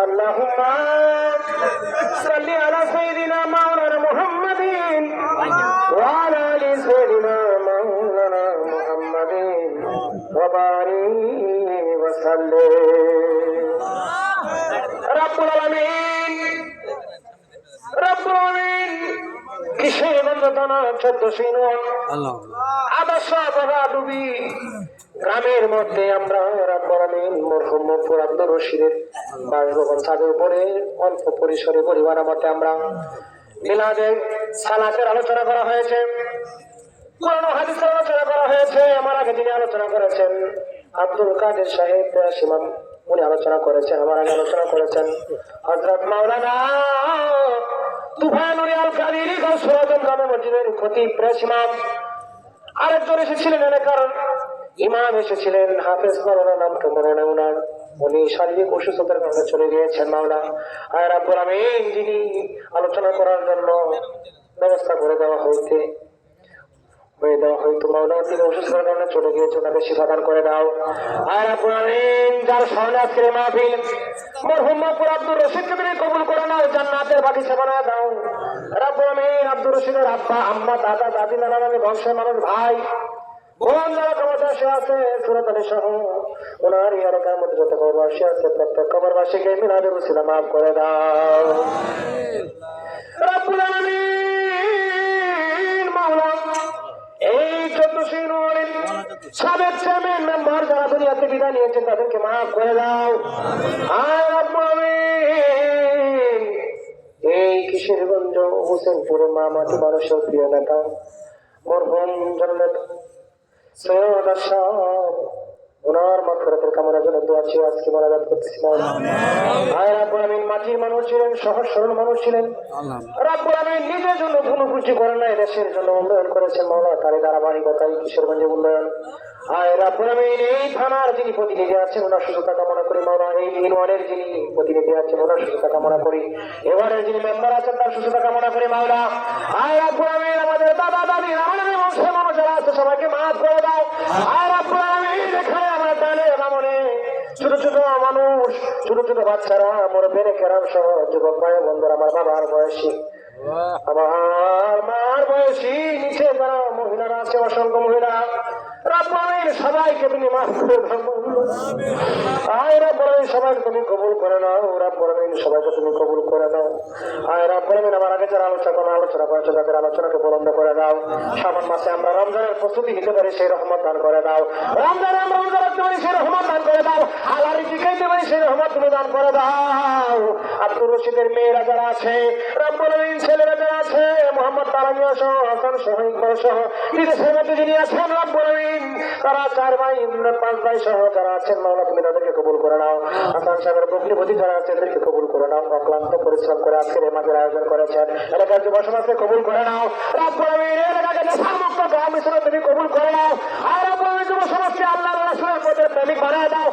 আল্লাহুম্মা সাল্লি আলা সাইয়্যিদিনা মাওলানা মুহাম্মাদিন ওয়া আলা আলি সাইয়্যিদিনা মাওলানা মুহাম্মাদিন ওয়া বারিক ওয়া সাল্লিম। রব্বুল আলামিন কিশোরগঞ্জ থানা 14 আদর্শ বাগাডুবি গ্রামের মধ্যে আমরা রব্বুল আলামিন মরহুম মুফতি আব্দুর রশিদের বাসভবন ছাদের উপরে অল্প পরিসরে পরিবার মতে আমরা মিলাদে সালাতের আলোচনা করা হয়েছে, কোরআন হাদিসের আলোচনা করা হয়েছে। আমার আগে যিনি আলোচনা করেছেন আব্দুল কাদের সাহেব ইমাম, উনি আলোচনা করেছেন। আমার আগে আলোচনা করেছেন হযরত মাওলানা তুফানুল কাদেরী গাউসুল আজম জামে মসজিদের খতিব প্রেস ইমাম। আরেকজন এসেছিলেন এলাকার ইমাম এসেছিলেন হাফেজ মাওলানা, নামটা মনে নেই ওনার, উনি শারীরিক অসুস্থতার কারণে চলে গিয়েছেন। মাওলা আর রব্বুল আমিন যিনি আলোচনা করার জন্য ব্যবস্থা করে দেওয়া হয়েছে হয়তো মাওলা তিনি অসুস্থতার কারণে চলে গিয়েছে, ওনাকে শিফা দান করে দাও। আর রব্বুল আমিন যার সামনে আজকের মাহফিল মরহুম মুফতি আব্দুর রশিদকে তুমি কবুল করে নাও, জান্নাতের বাগিচা বানায় দাও। রব্বুল আমিন আব্দুর রশিদের আব্বা আম্মা দাদা দাদি নানা নানি বংশের মানুষ ভাই বোন যারা কবরবাসী আছে সুরতালি সহ ওনার এলাকার মধ্যে যত কবরবাসী আছে প্রত্যেক কবরবাসীকে মিলাদের উসিলা মাফ করে দাও। রব্বুল আমিন মাওলা এই 14 সাবেক চেয়ারম্যান মেম্বার যারা দুনিয়াতে বিদায় নিয়েছেন তাদেরকে মাফ করে দাও। আর রব্বুল আমিন এই কিশোরগঞ্জ হোসেনপুরে মা মাটি মানুষের প্রিয় নেতা মরহুম জননেতা সৈয়দ আশরাফ ওনার মাগফিরাতের কামনার জন্য দোয়া চেয়ে আজকে মোনাজাত করতেছি। আর রব্বুল আমিন মাটির মানুষ ছিলেন, সহজ সরল মানুষ ছিলেন। রব্বুল আমিন নিজের জন্য কোনো কিছু করেন নাই, দেশের জন্য উন্নয়ন করেছেন। মাওলা তারই ধারাবাহিকতায় কিশোরগঞ্জে উন্নয়ন। আর রব্বুল আমিন এই থানার যিনি প্রতিনিধি আছেন ওনার সুস্থতা কামনা করি। মাওলা এই ইউনিয়নের যিনি প্রতিনিধি আছেন ওনার সুস্থতা কামনা করি। এবারের যিনি মেম্বার আছেন তার সুস্থতা কামনা করি। মাওলা আর রব্বুল আমিন আমাদের দাদা দাদি আমাদের বংশের মানুষ যারা আছে সবাইকে মাফ করে দাও। আর রব্বুল আমিন এখানে আমরা জানে মামনে ছোট ছোট মানুষ, ছোট ছোট বাচ্চারা, মুরব্বিরা কেরাম সহ যুবক ভাই বন্ধুরা, আমার বাবার বয়সী, আমার মার বয়সী নিচে যারা মহিলারা আছে অসংখ্য মহিলা, রব্বুল আমিন সবাইকে তুমি মাফ করে দাও। আয় রব্বুল আমিন সবাইকে তুমি কবুল করে নাও। রব্বুল আমিন সবাইকে তুমি কবুল করে নাও। আয় রব্বুল আমিন আমার আগে যারা আলোচনা করেছে তাদের আলোচনাকে বুলন্দ করে দাও। শাবান মাসে আমরা রমজানের প্রস্তুতি নিতে পারি সেই রহমত দান করে দাও। রমজানে আমরা রোজা রাখতে পারি সেই রহমত দান করে দাও। হালাল রিজিক খাইতে পারি সেই রহমত তুমি দান করে দাও। আব্দুর রশিদের মেয়েরা যারা আছে, রব্বুল আমিন ছেলেরা যারা আছে, মোহাম্মদ তারামিয়া সহ হাসান সহ ইকবাল সহ বিদেশের মধ্যে যিনি আছেন রব্বুল আমিন তারা 4 ভাই 5 ভাই সহ যারা আছেন মাওলা তুমি তাদেরকে কবুল করে নাও। হাসান সাহেবের বকরিপতি যারা আছে তাদেরকে কবুল করে নাও। অক্লান্ত পরিশ্রম করে আজকের এই মাঠের আয়োজন করেছেন, এলাকার যুব সমাজকে কবুল করে নাও। রব্বুল আমিন এলাকাকে নেশামুক্ত গ্রাম হিসেবে তুমি কবুল করে নাও। আর রব্বুল আমিন যুব সমাজকে আল্লাহর রাসূলের পথে প্রেমিক বানায় দাও।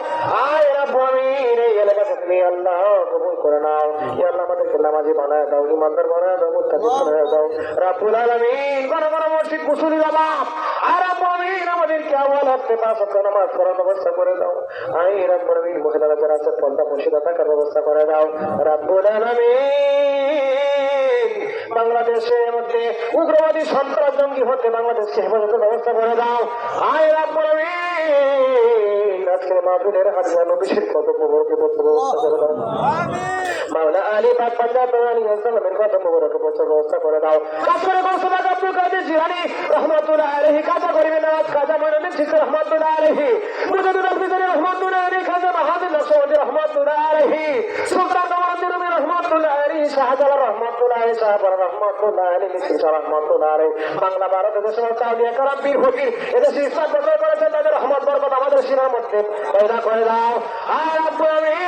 আর রব্বুল আমিন এই এলাকাকে তুমি আল্লাহ কবুল করে নাও। ইয়া আল্লাহ আমাদেরকে নামাজি বানায় দাও, ইমানদার বানায় দাও, মুত্তাকি বানায় দাও। রব্বুল আলামিন বড় বড় মসজিদ মুসল্লি বাবা আর রব্বুল আমিন আমাদেরকে আওয়াল হতে 5 ওয়াক্ত নামাজ পড়ার ব্যবস্থা করে দাও। আই রব্বুল আমিন মহিলারা যারা আছে পর্দা মুর্শিদা থাকার ব্যবস্থা করে দাও। রব্বুল আলামিন বাংলাদেশের মধ্যে উগ্রবাদী সন্ত্রাস জঙ্গি হতে বাংলাদেশকে হেফাজতের ব্যবস্থা করে দাও। আই রব্বুল আমিন আজকের মাহফিলের হাদিয়া নবীর কদম মোবারকে পৌঁছার ব্যবস্থা করে দাও। মাওলা আলী পাক পাঞ্জাব আলী সাল্লামের কদম মোবারকে পৌঁছার ব্যবস্থা করে দাও। কাসরে গৌসুল আব্দুল কাদের জিলানী রহমাতুল্লাহ আলাইহি, কাজা গরিবে নওয়াজ খাজা মঈনুদ্দিন চিশতি রহমাতুল্লাহ আলাইহি, মুজাদ্দিদ আল-ফিজারি রহমাতুল্লাহ আলাইহি, খাজা মাহাদির নকশবন্দি রহমাতুল্লাহ আলাইহি, সুলতান কামালউদ্দিন রুমি রহমাতুল্লাহ আলাইহি, শাহজালাল রহমাতুল্লাহ আলাইহি, শাহবারা রহমাতুল্লাহ আলাইহি, মিসরি রহমাতুল্লাহ আলাইহি, বাংলা ভারত দেশের সমস্ত আউলিয়া কেরাম পীর ফকির এদেশে ইসলাম প্রচার করেছেন, তাদের রহমত বরকত আমাদের সিনার মধ্যে পয়দা করে দাও। আর রব্বুল আমিন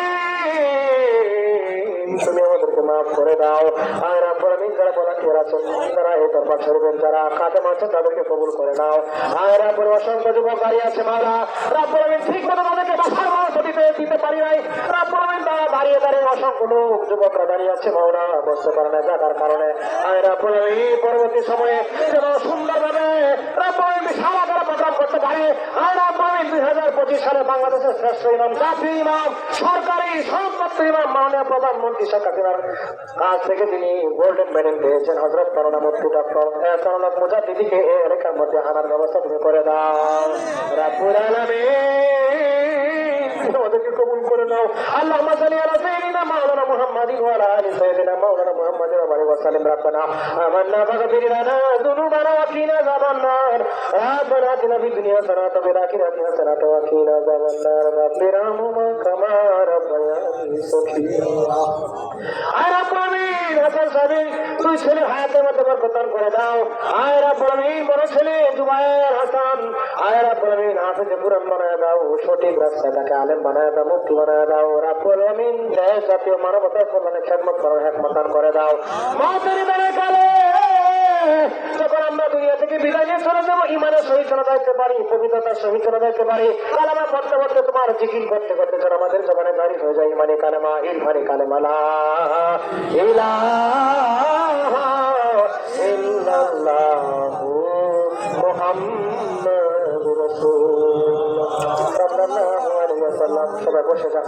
তুমি আমাদেরকে মাফ করে দাও। আর রাব্বুল আলামিন যারা ভলান্টিয়ার আছেন তারা এই দরবার শরীফের যারা খাদেম আছেন তাদেরকে কবুল করে নাও। আর রাব্বুল অসংখ্য যুবক দাঁড়িয়ে আছে মাওলা, রাব্বুল আলামিন ঠিক মতো তাদেরকে বাসার মাংস দিতে পারি নাই। রাব্বুল আলামিন তারা দাঁড়িয়ে অসংখ্য লোক যুবকরা দাঁড়িয়ে আছে মাওলা, বসতে পারে না যার কারণে। আর রাব্বুল আলামিন পরবর্তী সময়ে যেন সুন্দরভাবে রাব্বুল আলামিন বিশাল আকারে প্রোগ্রাম করতে পারে। আর রাব্বুল আলামিন 2025 সালে বাংলাদেশের শ্রেষ্ঠ ইমাম, জাতীয় ইমাম, সরকারি সর্বোচ্চ ইমাম, মাননীয় প্রধানমন্ত্রী শেখ হাসিনার কাছ থেকে তিনি গোল্ডেন মেডেল পেয়েছেন। হযরত করোনা মুফতি ডক্টর করোনা মুজাদ্দিদকে এই এলাকার মধ্যে আনার ব্যবস্থা তুমি করে দাও রাব্বুল আলামিন, আমাদেরকে কবুল করে নাও। আল্লাহুম্মা সাল্লি আলা সাইয়্যিদিনা মাওলানা মুহাম্মাদিন ওয়া আলা আলি সাইয়্যিদিনা মাওলানা মুহাম্মাদিন ওয়া বারিক ওয়া সাল্লিম। রাব্বানা আমান্না ফাগফির লানা যুনুবানা ওয়া কিনা আযাবান নার। রাব্বানা আতিনা ফিদ দুনিয়া হাসানাতাও ওয়া ফিল আখিরাতি হাসানাতাও ওয়া কিনা আযাবান নার। রাব্বিরহামহুমা কামা রাব্বায়ানি সগীরা। আয় রাব্বুল আলামিন, হাসান সাহেব তুই ছেলে হায়াতের মধ্যে বরকত করে দাও। আয় রাব্বুল আলামিন, বড় ছেলে জুবায়ের হাসান, আয় রাব্বুল আলামিন হাফেজে কুরআন বানায় দাও, সঠিক রাস্তাটাকে আলেম বানায় দাও, মুফতি বানায় দাও। রাব্বুল আলামিন দেশ জাতীয় মানবতার কল্যাণে খেদমত করার হিকমত দান করে দাও। মওতের দিনে কালে যখন আমরা দুনিয়া থেকে বিদায় নিয়ে চলে যাবো, ইমানের সহিত চলে যাইতে পারি, পবিত্রতার সহিত চলে যাইতে পারি, কালেমা পড়তে পড়তে তোমার জিকির করতে করতে যেন আমাদের জবানে জারি হয়ে যায় ইমানে কালেমা, ইলমানে কালেমা লা ইলাহা ইল্লাল্লাহু মুহাম্মাদুর রাসূলুল্লাহ সাল্লাল্লাহু আলাইহি ওয়াসাল্লাম। সবাই বসে যান।